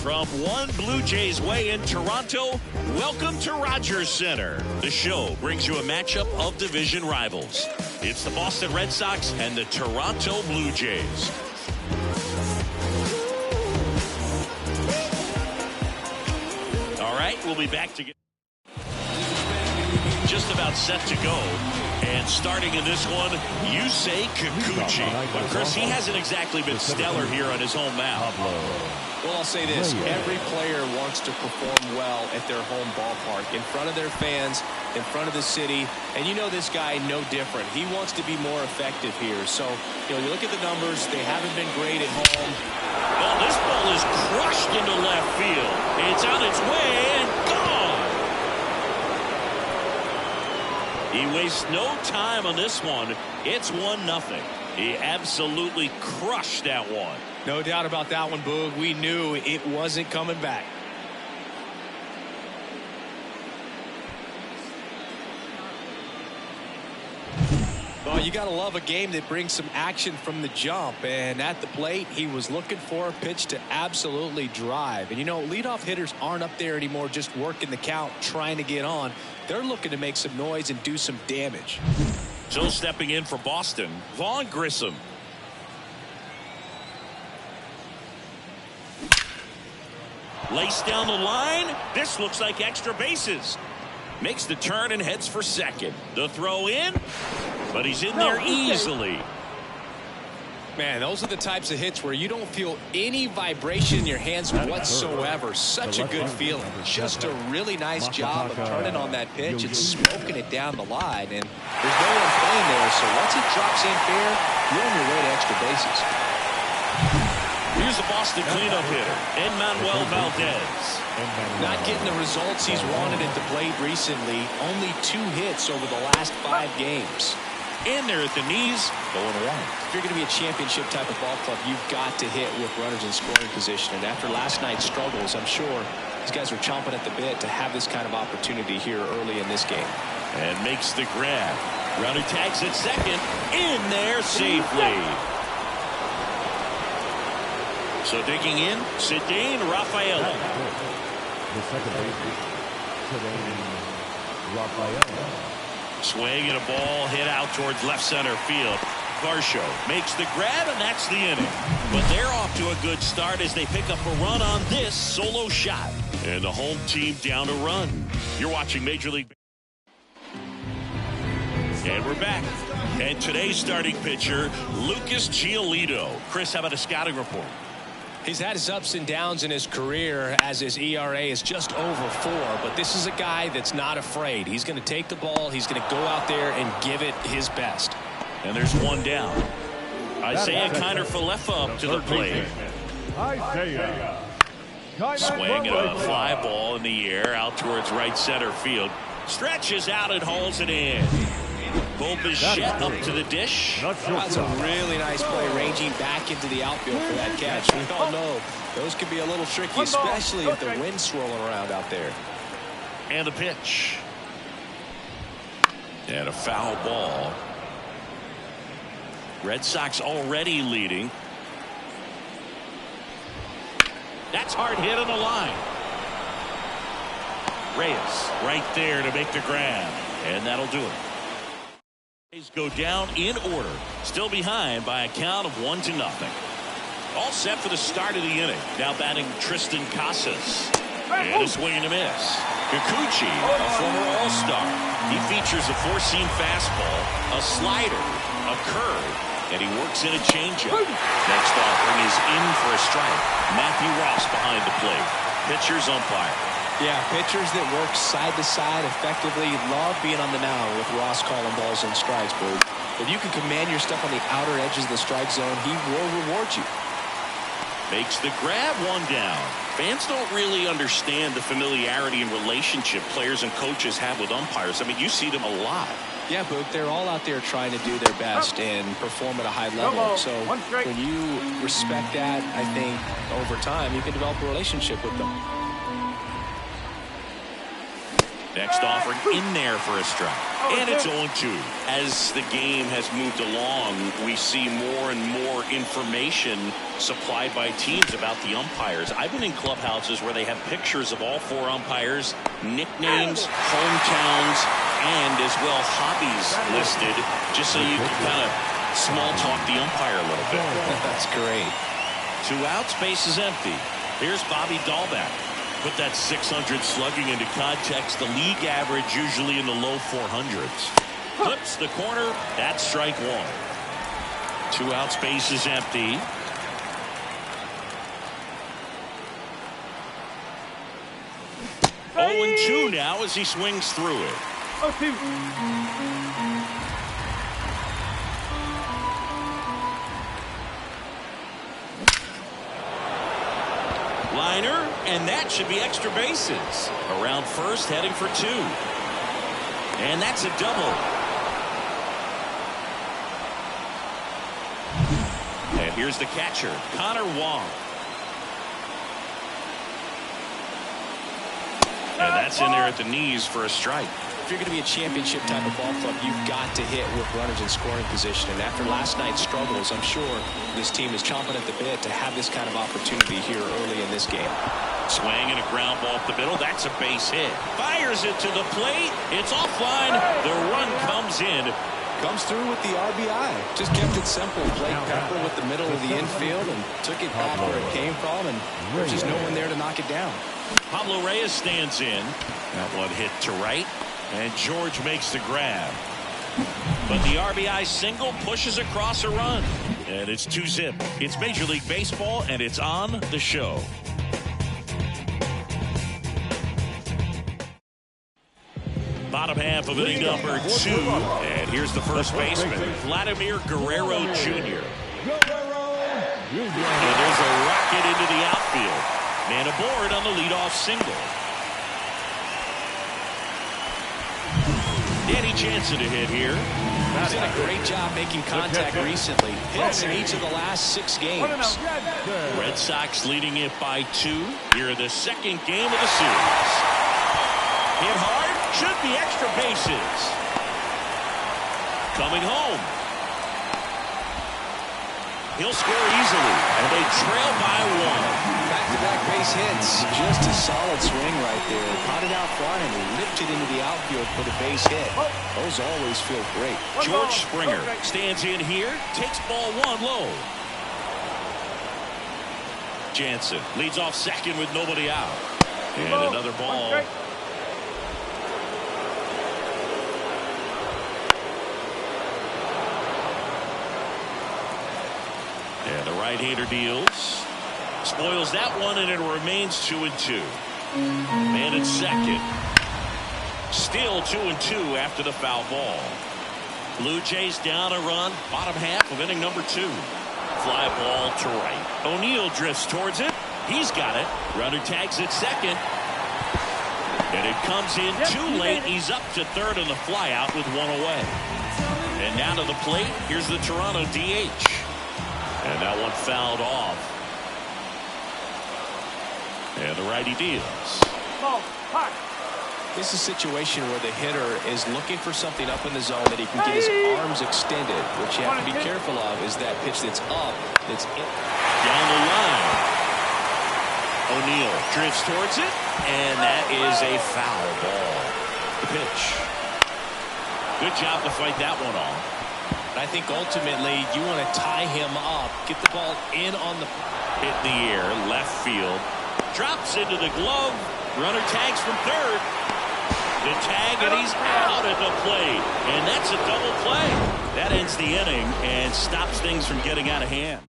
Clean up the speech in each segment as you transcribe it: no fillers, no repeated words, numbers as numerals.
From one Blue Jays way in Toronto, welcome to Rogers Center. The show brings you a matchup of division rivals. It's the Boston Red Sox and the Toronto Blue Jays. All right, we'll be back to get just about set to go. And starting in this one, Yusei Kikuchi. But Chris, he hasn't exactly been stellar here on his home mound. Well, I'll say this. Every player wants to perform well at their home ballpark, in front of their fans, in front of the city. And you know this guy no different. He wants to be more effective here. So, you look at the numbers. They haven't been great at home. Well, this ball is crushed into left field. It's on its way and gone. He wastes no time on this one. It's 1-0. He absolutely crushed that one. No doubt about that one, Boog. We knew it wasn't coming back. Well, you got to love a game that brings some action from the jump. And at the plate, he was looking for a pitch to absolutely drive. And, leadoff hitters aren't up there anymore just working the count, trying to get on. They're looking to make some noise and do some damage. So stepping in for Boston, Vaughn Grissom. Laced down the line. This looks like extra bases. Makes the turn and heads for second. The throw in, but he's in there easily. Man, those are the types of hits where you don't feel any vibration in your hands whatsoever. Such a good feeling. Just a really nice job of turning on that pitch and smoking it down the line. And there's no one playing there, so once it drops in fair, you're on your way to extra bases. Here's the Boston cleanup hitter, Enmanuel Valdez. Not getting the results he's wanted at the plate recently. Only 2 hits over the last 5 games. And they're at the knees, 0-1. If you're going to be a championship type of ball club, you've got to hit with runners in scoring position. And after last night's struggles, I'm sure these guys are chomping at the bit to have this kind of opportunity here early in this game. And makes the grab. Runner tags at second. In there safely. So digging in, Ceddanne Rafaela. The second baseman, Ceddanne Rafaela. Swing and a ball hit out towards left center field. Varsho makes the grab, and that's the inning. But they're off to a good start as they pick up a run on this solo shot. And the home team down a run. You're watching Major League. And we're back. And today's starting pitcher, Lucas Giolito. Chris, how about a scouting report? He's had his ups and downs in his career as his ERA is just over 4. But this is a guy that's not afraid. He's going to take the ball. He's going to go out there and give it his best. And there's one down. Isaiah Kiner-Falefa up to the plate. Swing and a fly ball in the air out towards right center field. Stretches out and hauls it in. Bo Bichette up to the dish. That's a really nice play, ranging back into the outfield for that catch. We all know those can be a little tricky, especially if the wind's swirling around out there. And the pitch. And a foul ball. Red Sox already leading. That's hard hit on the line. Reyes right there to make the grab. And that'll do it. Go down in order, still behind by a count of 1-0. All set for the start of the inning. Now batting Tristan Casas. And a swing and a miss. Kikuchi, a former All-Star. He features a 4-seam fastball, a slider, a curve, and he works in a changeup. Next offering is in for a strike. Matthew Ross behind the plate. Pitcher's umpire. Yeah, pitchers that work side to side effectively love being on the mound with Ross calling balls and strikes. But if you can command your stuff on the outer edges of the strike zone, he will reward you. Makes the grab, 1 down. Fans don't really understand the familiarity and relationship players and coaches have with umpires. I mean, you see them a lot. Yeah, but they're all out there trying to do their best and perform at a high level. So when you respect that, I think over time you can develop a relationship with them. Next offering in there for a strike. And it's 0-2. As the game has moved along, we see more and more information supplied by teams about the umpires. I've been in clubhouses where they have pictures of all 4 umpires, nicknames, hometowns, and as well hobbies listed, just so you can kind of small talk the umpire a little bit. That's great. 2 outs, base is empty. Here's Bobby Dahlbeck. Put that 600 slugging into context. The league average usually in the low 400s. Clips the corner. That's strike 1. 2 outs, base is empty. Hey. 0-2 now as he swings through it. Liner, and that should be extra bases. Around first, heading for 2. And that's a double. And here's the catcher, Connor Wong. And that's in there at the knees for a strike. If you're going to be a championship type of ball club, you've got to hit with runners in scoring position. And after last night's struggles, I'm sure this team is chomping at the bit to have this kind of opportunity here early in this game. Swing and a ground ball up the middle. That's a base hit. Fires it to the plate. It's offline. The run comes in. Comes through with the RBI. Just kept it simple. Played Pepper with the middle of the infield and took it back where it came from. And there's just no one there to knock it down. Pablo Reyes stands in. That one hit to right. And George makes the grab. But the RBI single pushes across a run. And it's 2-zip. It's Major League Baseball, and it's on the show. Bottom half of inning number 2. And here's the first baseman, Vladimir Guerrero Jr. And there's a rocket into the outfield. Man aboard on the leadoff single. Danny Jansen to hit here. He's done a great job making contact recently. Hits in each of the last 6 games. Red Sox leading it by 2 here in the second game of the series. Hit hard, should be extra bases. Coming home. He'll score easily, and they trail by 1. Back-to-back base hits. Just a solid swing right there. Caught it out front and lifted into the outfield for the base hit. Those always feel great. George Springer stands in here, takes ball 1 low. Jansen leads off second with nobody out. And another ball. And the right-hander deals. Spoils that one, and it remains 2-2. Man at second. Still 2-2 after the foul ball. Blue Jays down a run. Bottom half of inning number 2. Fly ball to right. O'Neill drifts towards it. He's got it. Runner tags at second. And it comes in too late. He's up to third on the fly out with 1 away. And now to the plate. Here's the Toronto DH. And that one fouled off. And the righty deals. This is a situation where the hitter is looking for something up in the zone that he can get his arms extended. What you have to be careful of is that pitch that's up, that's in. Down the line. O'Neill drifts towards it, and that is a foul ball. The pitch. Good job to fight that one off. I think ultimately you want to tie him up, get the ball in on the hit in the air, left field. Drops into the glove. Runner tags from third. The tag, and he's out at the plate. And that's a double play. That ends the inning and stops things from getting out of hand.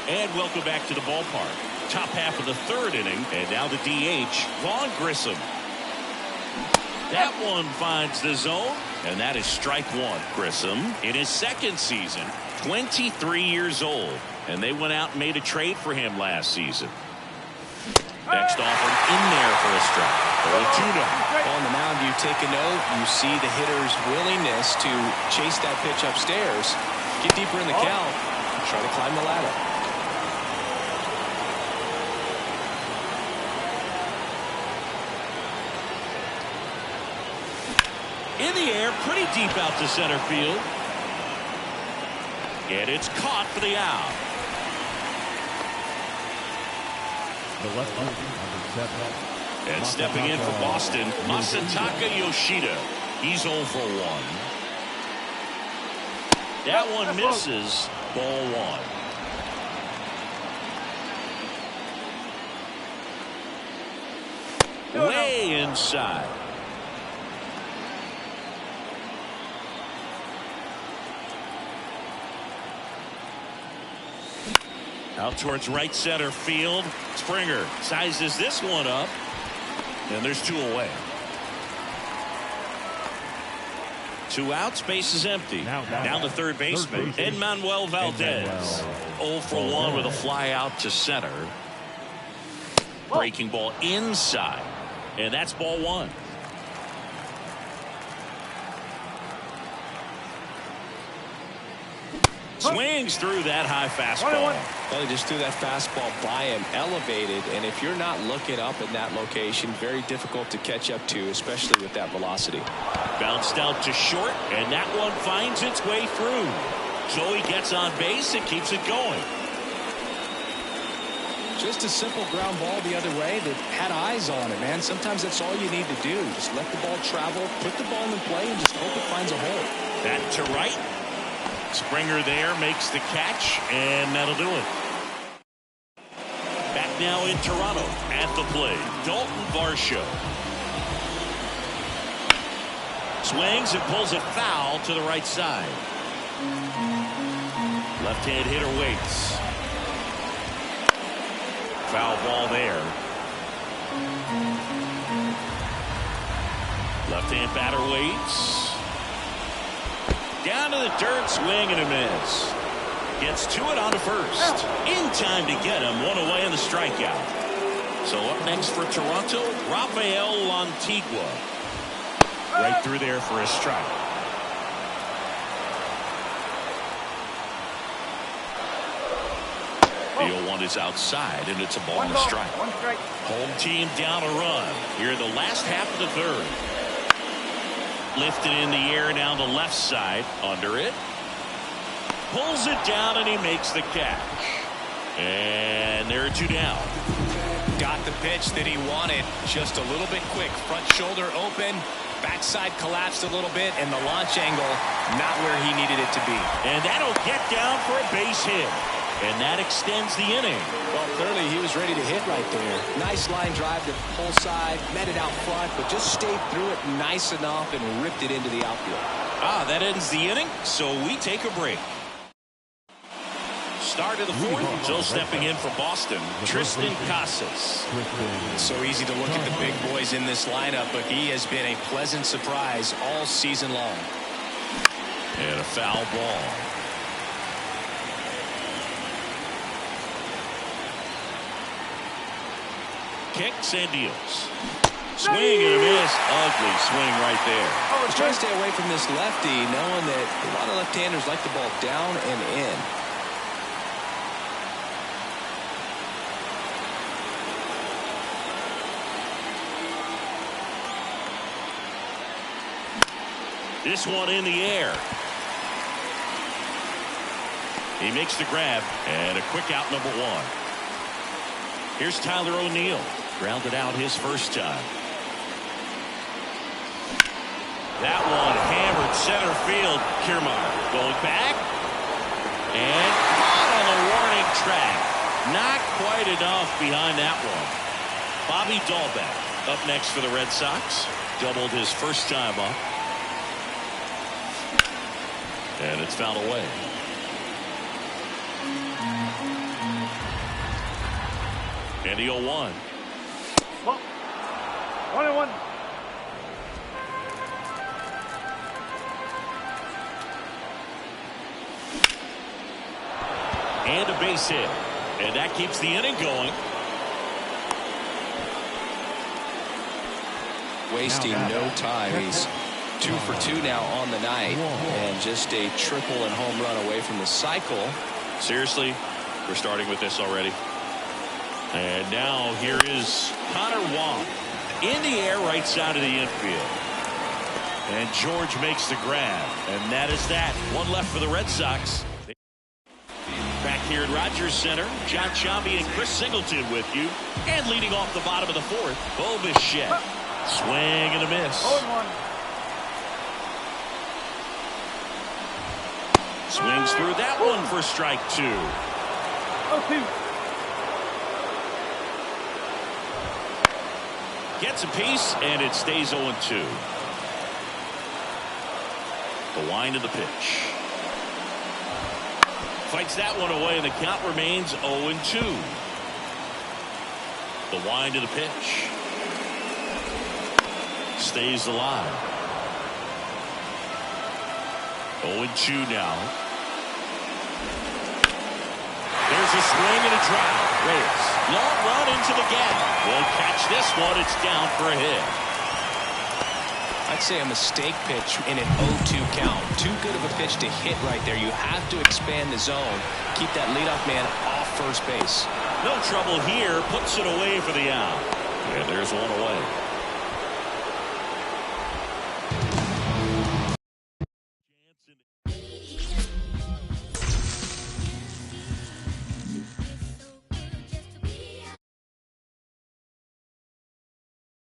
And welcome back to the ballpark. Top half of the third inning, and now the DH, Vaughn Grissom. That one finds the zone, and that is strike 1. Grissom in his second season, 23 years old, and they went out and made a trade for him last season. Next offering in there for a strike. 0-2 now. On the mound, you take a note. You see the hitter's willingness to chase that pitch upstairs, get deeper in the count, try to climb the ladder. the air, pretty deep out to center field. And it's caught for the out. The left field, number 7. And stepping in for Boston, Masataka Yoshida. He's 0 for 1. That one misses. Ball 1. Way inside. Out towards right center field. Springer sizes this one up. And there's 2 away. 2 outs, base is empty. Down to third baseman, Enmanuel Valdez. 0 for 1 with a fly out to center. Breaking ball inside. And that's ball 1. Swings through that high fastball. Well, he just threw that fastball by him, elevated, and if you're not looking up in that location, very difficult to catch up to, especially with that velocity. Bounced out to short, and that one finds its way through. So he gets on base and keeps it going. Just a simple ground ball the other way that had eyes on it, man. Sometimes that's all you need to do. Just let the ball travel, put the ball in play, and just hope it finds a hole. That to right. Springer there makes the catch, and that'll do it. Back now in Toronto at the plate, Dalton Varsho. Swings and pulls it foul to the right side. Left-hand hitter waits. Foul ball there. Left-hand batter waits. Down to the dirt, swing and a miss. Gets to it on to first. In time to get him, 1 away in the strikeout. So up next for Toronto, Rafael Lantigua. Right through there for a strike. The 0-1 is outside, and it's a ball and a strike. Home team down a run here in the last half of the third. Lifted in the air down the left side. Under it. Pulls it down, and he makes the catch. And there are 2 down. Got the pitch that he wanted. Just a little bit quick. Front shoulder open. Backside collapsed a little bit, and the launch angle not where he needed it to be. And that'll get down for a base hit. And that extends the inning. Well, clearly he was ready to hit right there. Nice line drive to the pull side, met it out front, but just stayed through it nice enough and ripped it into the outfield. That ends the inning, so we take a break. Start of the 4th, so stepping in for Boston, Tristan Casas. It's so easy to look at the big boys in this lineup, but he has been a pleasant surprise all season long. And a foul ball. Kicks and deals. Swing and a miss. Ugly swing right there. He's trying to stay away from this lefty, knowing that a lot of left-handers like the ball down and in. This one in the air. He makes the grab, and a quick out, number 1. Here's Tyler O'Neill. Grounded out his first time. That one hammered center field. Kiermaier going back. And caught on the warning track. Not quite enough behind that one. Bobby Dahlbeck up next for the Red Sox. Doubled his first time up. And it's fouled away. And the 0-1. 1-1. And a base hit. And that keeps the inning going. Wasting no time. He's 2 for 2 now on the night. And just a triple and home run away from the cycle. Seriously, we're starting with this already. And now here is Connor Wong in the air right side of the infield. And George makes the grab. And that is that. One left for the Red Sox. Back here at Rogers Center, John Sciambi and Chris Singleton with you. And leading off the bottom of the fourth, Bo Bichette. Swing and a miss. 0-1. Swings through that one for strike 2. 0-2. Gets a piece, and it stays 0-2. The wind of the pitch. Fights that one away, and the count remains 0-2. The wind of the pitch. Stays alive. 0-2 now. There's a swing and a drive. Reyes. Long run into the gap. Won't catch this one. It's down for a hit. I'd say a mistake pitch in an 0-2 count. Too good of a pitch to hit right there. You have to expand the zone. Keep that leadoff man off first base. No trouble here. Puts it away for the out. And there's one away.